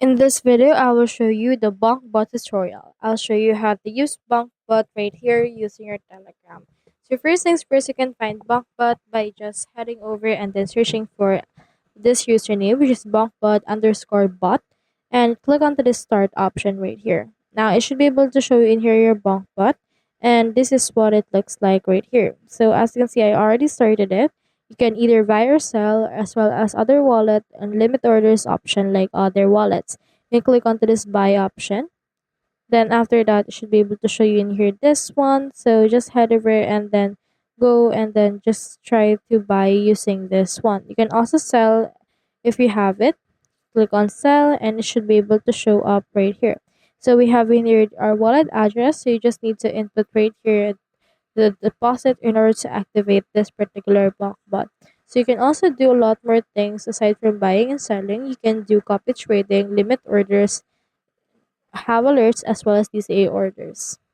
In this video, I will show you the Bonk Bot tutorial. I'll show you how to use Bonk Bot right here using your Telegram. So first things first, you can find Bonk Bot by just heading over and then searching for this username, which is bonkbot underscore bot, and click onto the start option right here. Now it should be able to show you in here your Bonk Bot, and this is what it looks like right here. So as you can see, I already started it. You can either buy or sell as well as other wallet and limit orders option like other wallets. You click onto this buy option. Then after that, it should be able to show you in here this one. So just head over and then go and then just try to buy using this one. You can also sell if you have it. Click on sell and it should be able to show up right here. So we have in here our wallet address. So you just need to input right here the deposit in order to activate this particular block bot. So you can also do a lot more things aside from buying and selling. You can do copy trading, limit orders, have alerts, as well as these A orders.